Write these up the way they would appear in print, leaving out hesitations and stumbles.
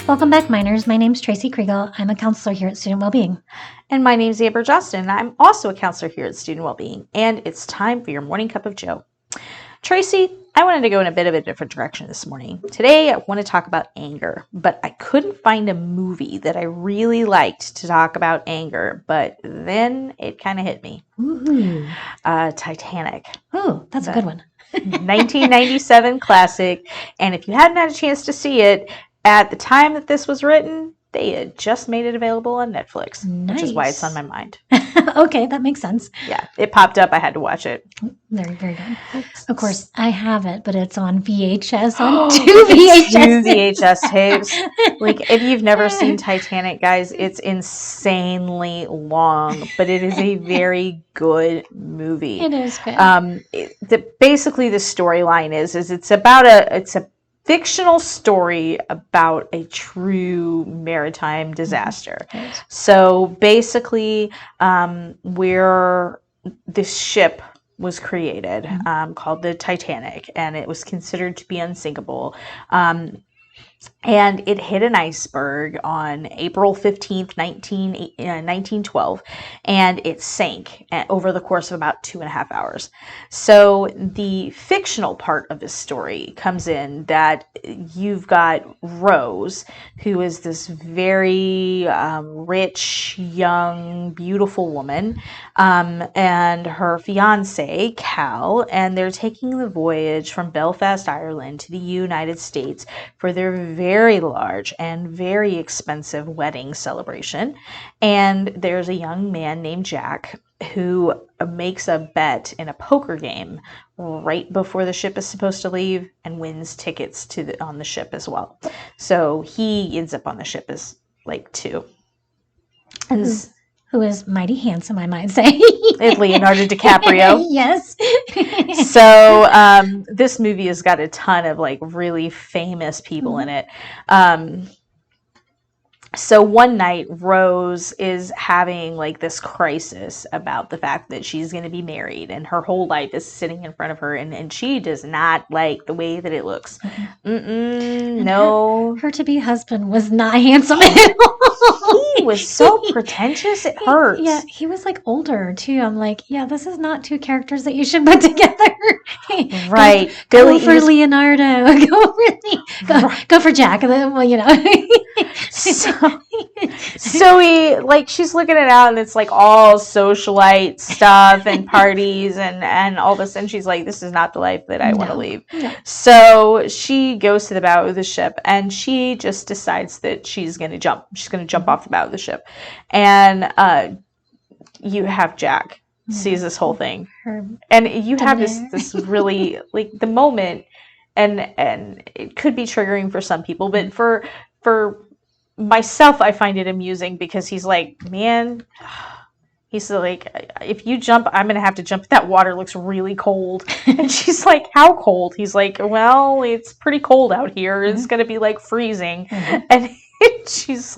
Welcome back, minors. My name's Tracy Kriegel. I'm a counselor here at Student Wellbeing. And my name's Amber Justin. I'm also a counselor here at Student Wellbeing, and it's time for your morning cup of Joe. Tracy, I wanted to go in a bit of a different direction this morning. Today, I want to talk about anger, but I couldn't find a movie that I really liked to talk about anger, but then it kind of hit me. Ooh. Titanic. Oh, that's a good one. 1997 classic, and if you hadn't had a chance to see it, at the time that this was written, they had just made it available on Netflix, Nice. which is why it's on my mind. Okay, that makes sense. Yeah, it popped up. I had to watch it. Very, very good. Of course, I have it, but it's on VHS, on two VHS. Two VHS tapes. Like, if you've never seen Titanic, guys, it's insanely long, but it is a very good movie. It is good. Basically, the storyline is it's a fictional story about a true maritime disaster. Right. So basically, where this ship was created, called the Titanic, and it was considered to be unsinkable. And it hit an iceberg on April 15th, 1912, and it sank over the course of about 2.5 hours. So the fictional part of this story comes in that you've got Rose, who is this very rich, young, beautiful woman, and her fiance, Cal, and they're taking the voyage from Belfast, Ireland to the United States for their very large and very expensive wedding celebration. And there's a young man named Jack who makes a bet in a poker game right before the ship is supposed to leave and wins tickets on the ship as well. So he ends up on the ship as two. And who is mighty handsome, I might say. Leonardo DiCaprio. Yes. So this movie has got a ton of really famous people in it. So one night, Rose is having this crisis about the fact that she's going to be married, and her whole life is sitting in front of her, and she does not like the way that it looks. No. Her to-be husband was not handsome at all. He was so pretentious, it hurts. Yeah, he was older too. I'm yeah, this is not two characters that you should put together. Right. Go for Leonardo. Go for Jack. Well, So he she's looking it out, and it's all socialite stuff and parties and all this, and she's like, this is not the life that I want to leave. No. So she goes to the bow of the ship, and she just decides that she's going to jump. She's going to jump off the bow of the ship. And you have Jack sees this whole thing. And you have this really, the moment, and it could be triggering for some people, but for myself, I find it amusing because he's man, he's if you jump, I'm going to have to jump. That water looks really cold. And she's like, how cold? He's like, well, it's pretty cold out here. It's going to be freezing. And she's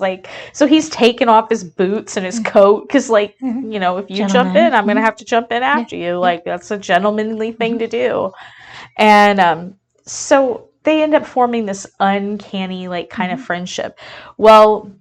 so he's taken off his boots and his coat because if you jump in, I'm going to have to jump in after you. That's a gentlemanly thing to do. And so they end up forming this uncanny kind of friendship. Well,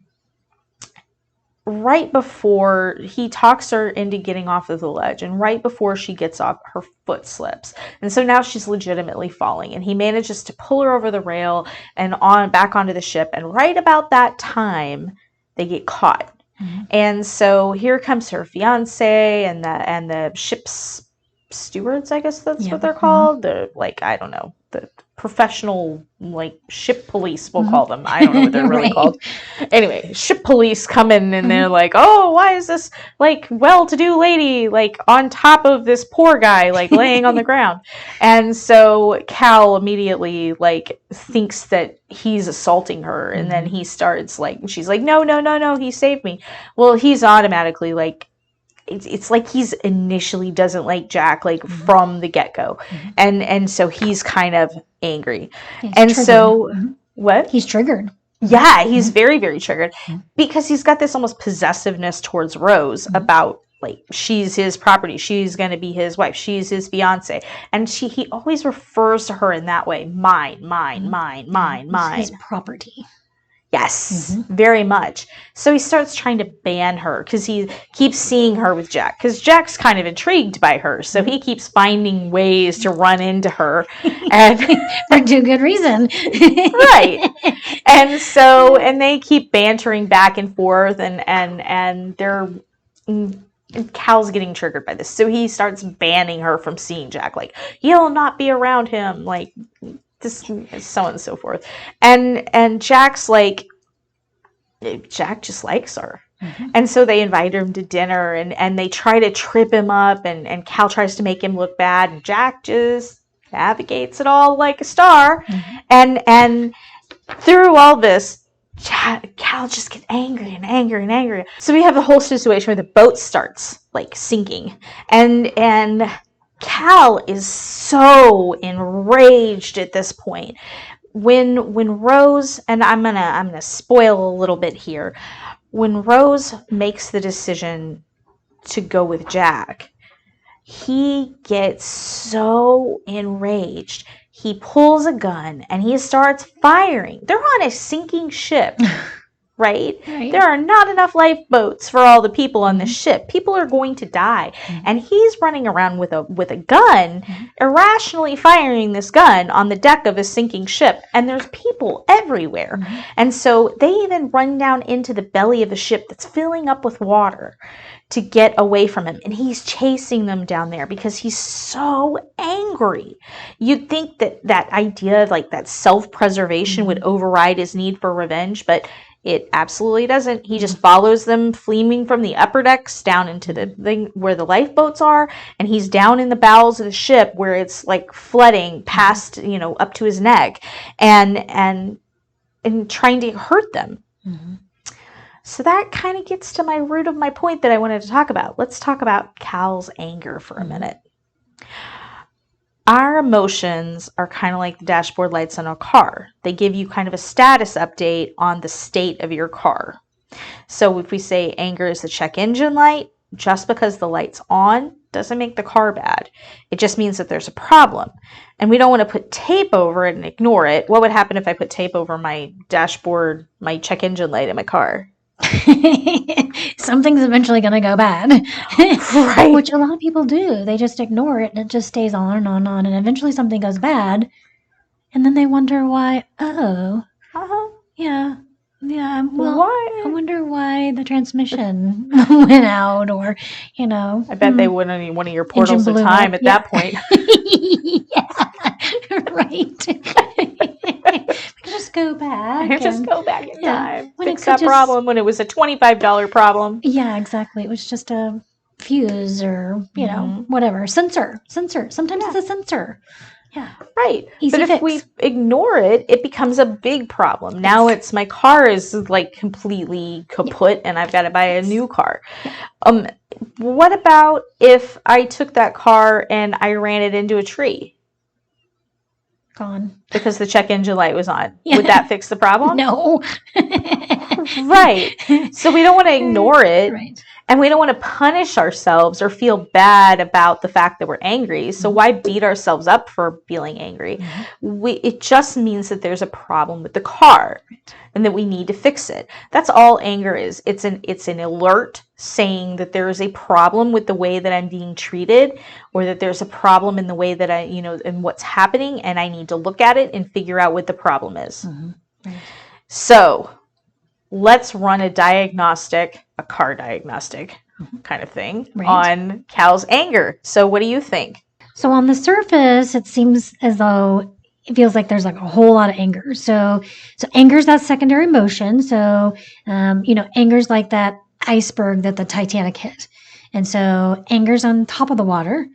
right before he talks her into getting off of the ledge, and right before she gets off, her foot slips, and so now she's legitimately falling, and he manages to pull her over the rail and back onto the ship, and right about that time they get caught. And so here comes her fiance and the ship's stewards, I guess that's what they're called. The I don't know, the professional ship police, we'll call them. I don't know what they're really called. Anyway, ship police come in, and they're oh, why is this well-to-do lady on top of this poor guy laying on the ground? And so Cal immediately thinks that he's assaulting her, and then he starts she's no, he saved me. Well, he's automatically it's he's initially doesn't like Jack from the get-go. And so he's kind of angry. He's and triggered. So what? He's triggered. Yeah, he's very, very triggered because he's got this almost possessiveness towards Rose about she's his property, she's going to be his wife, she's his fiance, and he always refers to her in that way, mine. His property. Yes, very much. So he starts trying to ban her because he keeps seeing her with Jack. Because Jack's kind of intrigued by her, so he keeps finding ways to run into her, and for too good reason. right. And they keep bantering back and forth, and they're. And Cal's getting triggered by this, so he starts banning her from seeing Jack. Like, you'll not be around him. Like, this, so on and so forth. And Jack's like, Jack just likes her. And so they invite him to dinner, and they try to trip him up, and Cal tries to make him look bad, and Jack just navigates it all like a star. And through all this, Cal just gets angry and angry and angry. So we have the whole situation where the boat starts like sinking, and Cal is so enraged at this point. When Rose, and I'm gonna spoil a little bit here, when Rose makes the decision to go with Jack, he gets so enraged. He pulls a gun and he starts firing. They're on a sinking ship, right? There are not enough lifeboats for all the people on the ship. People are going to die. And he's running around with a gun, irrationally firing this gun on the deck of a sinking ship. And there's people everywhere. And so they even run down into the belly of the ship that's filling up with water to get away from him. And he's chasing them down there because he's so angry. You'd think that idea of like that self-preservation would override his need for revenge, but it absolutely doesn't. He just follows them, fleeing from the upper decks down into the thing where the lifeboats are, and he's down in the bowels of the ship where it's like flooding past, up to his neck, and trying to hurt them. So that kind of gets to my root of my point that I wanted to talk about. Let's talk about Cal's anger for a minute. Our emotions are kind of like the dashboard lights on a car. They give you kind of a status update on the state of your car. So if we say anger is the check engine light, just because the light's on doesn't make the car bad. It just means that there's a problem. And we don't want to put tape over it and ignore it. What would happen if I put tape over my dashboard, my check engine light in my car? Something's eventually going to go bad. Right. Which a lot of people do. They just ignore it and it just stays on and on and on. And eventually something goes bad. And then they wonder why, yeah. Well, why? I wonder why the transmission went out, or, I bet they went on one of your portals of time at that point. Yeah, right. Just go back. Just go back in time. Fix that problem when it was a $25 problem. Yeah, exactly. It was just a fuse or, whatever. Sensor. Sometimes it's a sensor. Yeah. Right. Easy but fix. If we ignore it, it becomes a big problem. Now it's my car is like completely kaput and I've got to buy a new car. What about if I took that car and I ran it into a tree? Gone. Because the check engine light was on. Yeah. Would that fix the problem? No. Right. So we don't want to ignore it. Right. And we don't want to punish ourselves or feel bad about the fact that we're angry. So why beat ourselves up for feeling angry? It just means that there's a problem with the car and that we need to fix it. That's all anger is. It's an alert saying that there is a problem with the way that I'm being treated, or that there's a problem in the way that in what's happening, and I need to look at it and figure out what the problem is. Right. So let's run a car diagnostic kind of thing on Cal's anger. So what do you think? So on the surface, it seems as though it feels like there's like a whole lot of anger. So anger is that secondary emotion. So, anger is like that iceberg that the Titanic hit. And so anger's on top of the water.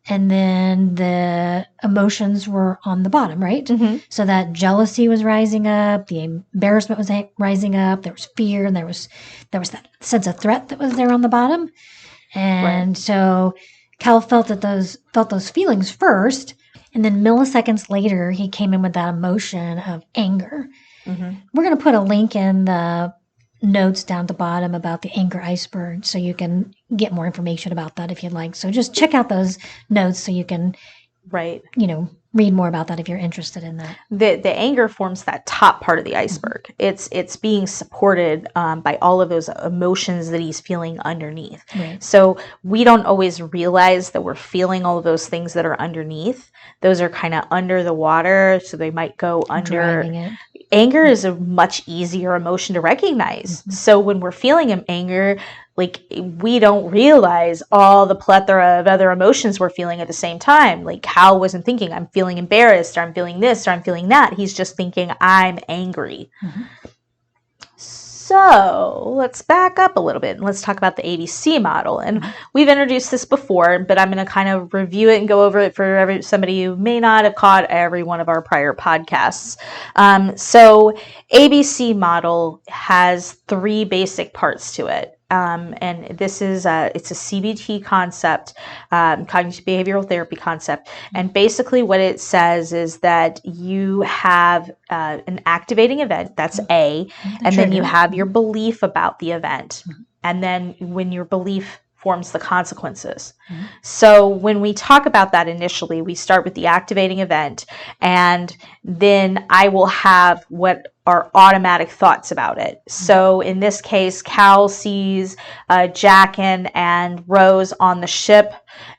And then the emotions were on the bottom, right? So that jealousy was rising up, the embarrassment was rising up, there was fear, and there was that sense of threat that was there on the bottom. And so Cal felt those feelings first, and then milliseconds later he came in with that emotion of anger. We're going to put a link in the notes down at the bottom about the Anger Iceberg, so you can get more information about that if you'd like. So just check out those notes so you can Right. Read more about that if you're interested in that. The anger forms that top part of the iceberg. It's being supported by all of those emotions that he's feeling underneath. Right. So we don't always realize that we're feeling all of those things that are underneath. Those are kind of under the water, so they might go under. Driving it. Anger is a much easier emotion to recognize. So when we're feeling anger, like we don't realize all the plethora of other emotions we're feeling at the same time. Like Cal wasn't thinking, I'm feeling embarrassed, or I'm feeling this, or I'm feeling that. He's just thinking, I'm angry. So let's back up a little bit and let's talk about the ABC model. And we've introduced this before, but I'm going to kind of review it and go over it for somebody who may not have caught every one of our prior podcasts. So ABC model has 3 basic parts to it. And this is it's a CBT concept, cognitive behavioral therapy concept. And basically what it says is that you have an activating event, that's A, and then you have your belief about the event. And then when your belief forms the consequences. So when we talk about that initially, we start with the activating event, and then I will have what are automatic thoughts about it. So in this case, Cal sees Jackin and Rose on the ship,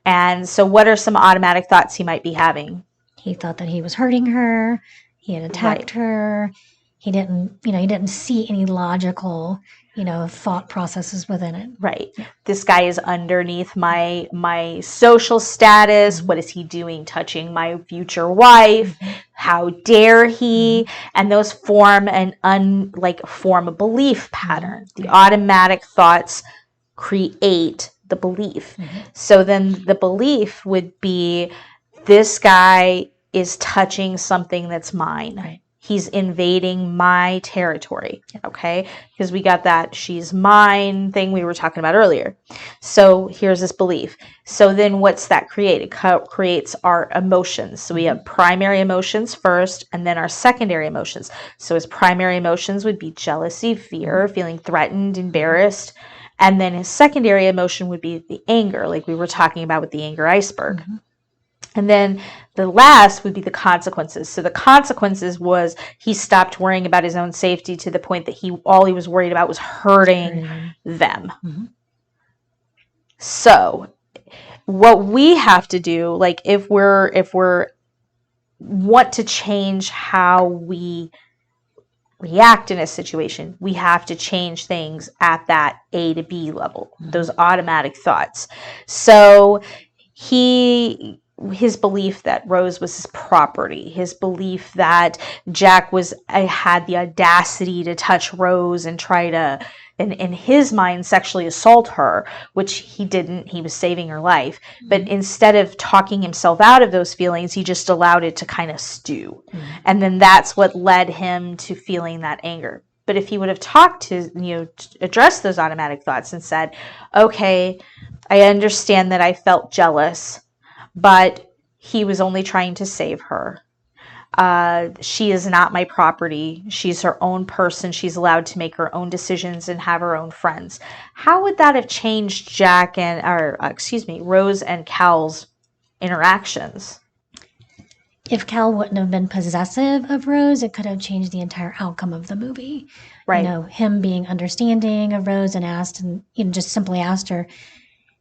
and so what are some automatic thoughts he might be having? He thought that he was hurting her. He had attacked her. He didn't see any logical thought processes within it. Right. This guy is underneath my social status. What is he doing touching my future wife? How dare he? And those form form a belief pattern. The automatic thoughts create the belief. So then the belief would be, this guy is touching something that's mine. Right. He's invading my territory, okay? Because we got that she's mine thing we were talking about earlier. So here's this belief. So then what's that create? It creates our emotions. So we have primary emotions first, and then our secondary emotions. So his primary emotions would be jealousy, fear, feeling threatened, embarrassed. And then his secondary emotion would be the anger, like we were talking about with the Anger Iceberg. And then the last would be the consequences. So the consequences was he stopped worrying about his own safety to the point that all he was worried about was hurting them. So what we have to do, like if we're want to change how we react in a situation, we have to change things at that A to B level, those automatic thoughts. So his belief that Rose was his property, his belief that Jack had the audacity to touch Rose and try to, in his mind, sexually assault her, which he didn't. He was saving her life. But instead of talking himself out of those feelings, he just allowed it to kind of stew. And then that's what led him to feeling that anger. But if he would have talked to address those automatic thoughts and said, okay, I understand that I felt jealous, but he was only trying to save her. She is not my property. She's her own person. She's allowed to make her own decisions and have her own friends. How would that have changed Rose and Cal's interactions? If Cal wouldn't have been possessive of Rose, it could have changed the entire outcome of the movie. Right. Him being understanding of Rose and just simply asked her,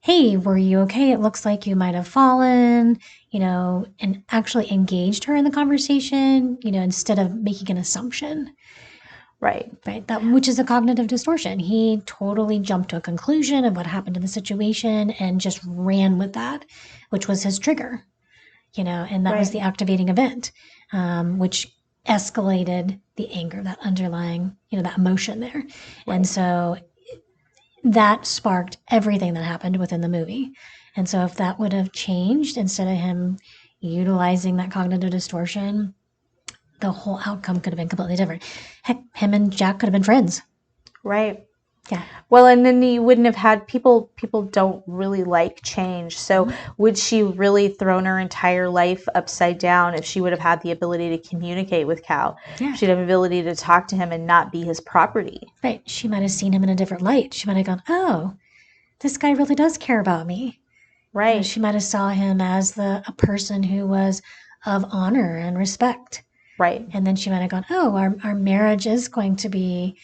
hey, were you okay? It looks like you might have fallen, and actually engaged her in the conversation, instead of making an assumption. Right. Right. Which is a cognitive distortion. He totally jumped to a conclusion of what happened in the situation and just ran with that, which was his trigger, and that was the activating event, which escalated the anger, that underlying, that emotion there. Right. And so that sparked everything that happened within the movie. And so if that would have changed, instead of him utilizing that cognitive distortion, the whole outcome could have been completely different. Heck, him and Jack could have been friends. Right. Yeah. Well, and then you wouldn't have had people don't really like change. So would she really thrown her entire life upside down if she would have had the ability to communicate with Cal? Yeah. She'd have the ability to talk to him and not be his property. Right. She might have seen him in a different light. She might have gone, oh, this guy really does care about me. Right. She might have saw him as a person who was of honor and respect. Right. And then she might have gone, oh, our marriage is going to be,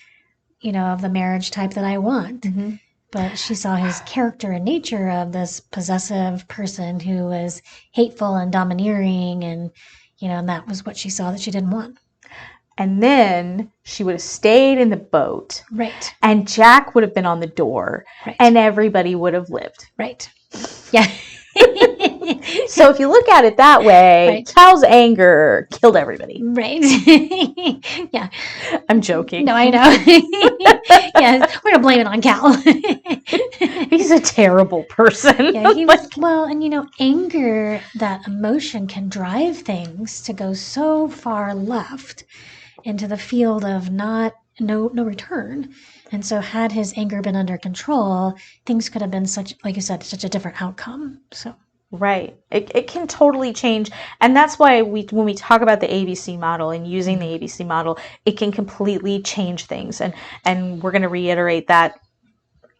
of the marriage type that I want. Mm-hmm. But she saw his character and nature of this possessive person who was hateful and domineering, and and that was what she saw that she didn't want. And then she would have stayed in the boat. Right. And Jack would have been on the door. Right. And everybody would have lived. Right. Yeah. So if you look at it that way, Right. Cal's anger killed everybody. Right. Yeah. I'm joking. No, I know. Yeah, we're gonna blame it on Cal. He's a terrible person. Yeah, he was. Well, and anger, that emotion can drive things to go so far left into the field of no return. And so had his anger been under control, things could have been like you said, such a different outcome. So right. It can totally change. And that's why when we talk about the ABC model and using the ABC model, it can completely change things. And we're going to reiterate that,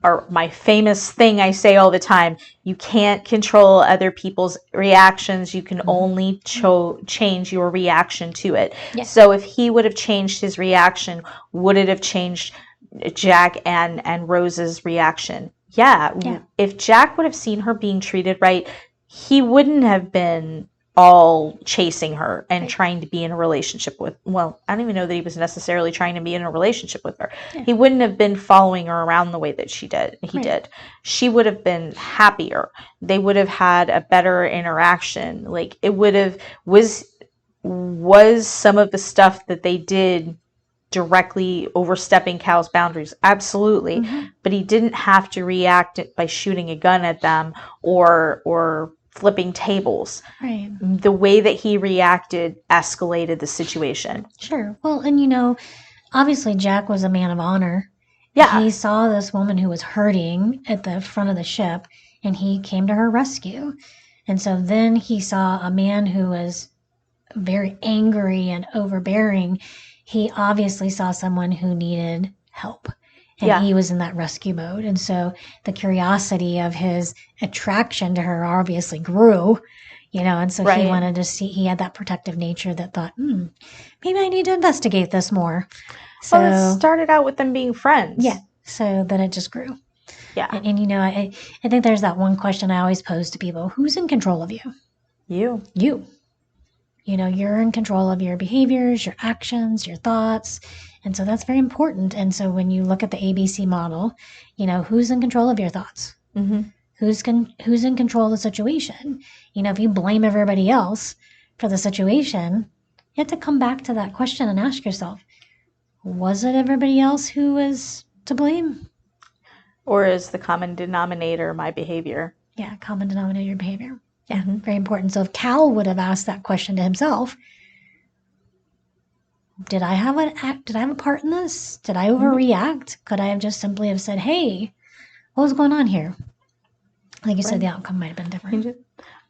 or my famous thing I say all the time, you can't control other people's reactions. You can only change your reaction to it. Yeah. So if he would have changed his reaction, would it have changed Jack and Rose's reaction? Yeah. If Jack would have seen her being treated right, he wouldn't have been all chasing her and trying to be in a relationship with, well, I don't even know that he was necessarily trying to be in a relationship with her. Yeah. He wouldn't have been following her around the way that he did. She would have been happier. They would have had a better interaction. Like, it would have, was some of the stuff that they did directly overstepping Cal's boundaries? Absolutely. Mm-hmm. But he didn't have to react by shooting a gun at them or flipping tables. Right. The way that he reacted escalated the situation. Sure. Well, and obviously Jack was a man of honor. Yeah. He saw this woman who was hurting at the front of the ship, and he came to her rescue. And so then he saw a man who was very angry and overbearing. He obviously saw someone who needed help. And he was in that rescue mode. And so the curiosity of his attraction to her obviously grew, and so he wanted to see, he had that protective nature that thought, maybe I need to investigate this more. So it started out with them being friends. Yeah. So then it just grew. Yeah. And I think there's that one question I always pose to people: who's in control of you? You. You're in control of your behaviors, your actions, your thoughts. And so that's very important. And so when you look at the ABC model, who's in control of your thoughts? Mm-hmm. Who's in control of the situation? If you blame everybody else for the situation, you have to come back to that question and ask yourself, was it everybody else who was to blame? Or is the common denominator my behavior? Yeah, common denominator, your behavior. Yeah, very important. So if Cal would have asked that question to himself, did I have a part in this? Did I overreact? Could I have just simply have said, hey, what was going on here? Like you said, the outcome might have been different.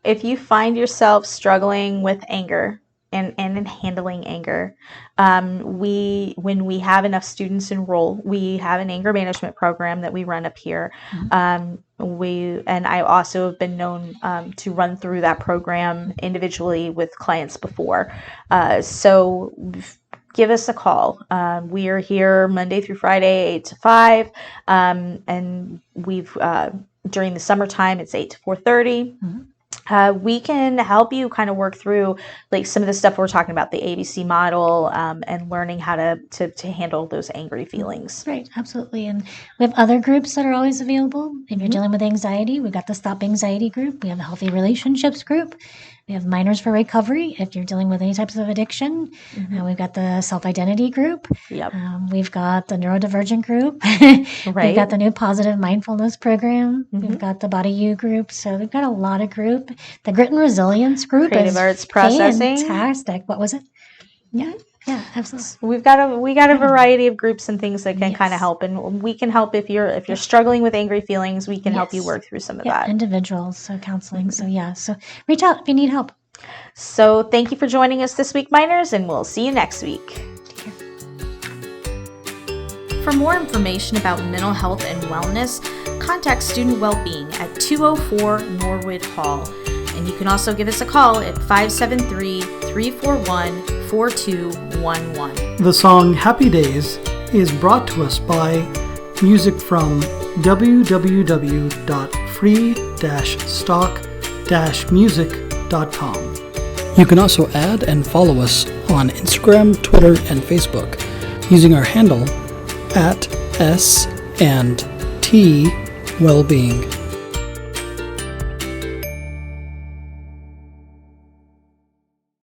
If you find yourself struggling with anger and in handling anger, when we have enough students enroll, we have an anger management program that we run up here. Mm-hmm. I also have been known to run through that program individually with clients before. So give us a call. We are here Monday through Friday, 8 to 5. And we've, during the summertime, it's 8 to 4:30. Mm-hmm. We can help you kind of work through like some of the stuff we're talking about, the ABC model, and learning how to handle those angry feelings. Right, absolutely. And we have other groups that are always available. If you're dealing with anxiety, we've got the Stop Anxiety group. We have the Healthy Relationships group. We have Minors for Recovery if you're dealing with any types of addiction. Mm-hmm. We've got the Self-Identity group. Yep. We've got the Neurodivergent group. Right. We've got the new Positive Mindfulness program. Mm-hmm. We've got the Body You group. So we've got a lot of group. The Grit and Resilience group Creative Arts Processing. Fantastic. What was it? Yeah. Yeah, absolutely. We got a variety of groups and things that can kind of help, and we can help if you're struggling with angry feelings. We can help you work through some of that. Individuals, so counseling. Mm-hmm. So reach out if you need help. So thank you for joining us this week, Minors, and we'll see you next week. Take care. For more information about mental health and wellness, contact Student Wellbeing at 204 Norwood Hall. And you can also give us a call at 573-341-4211. The song Happy Days is brought to us by music from www.free-stock-music.com. You can also add and follow us on Instagram, Twitter, and Facebook using our handle at S&T Wellbeing.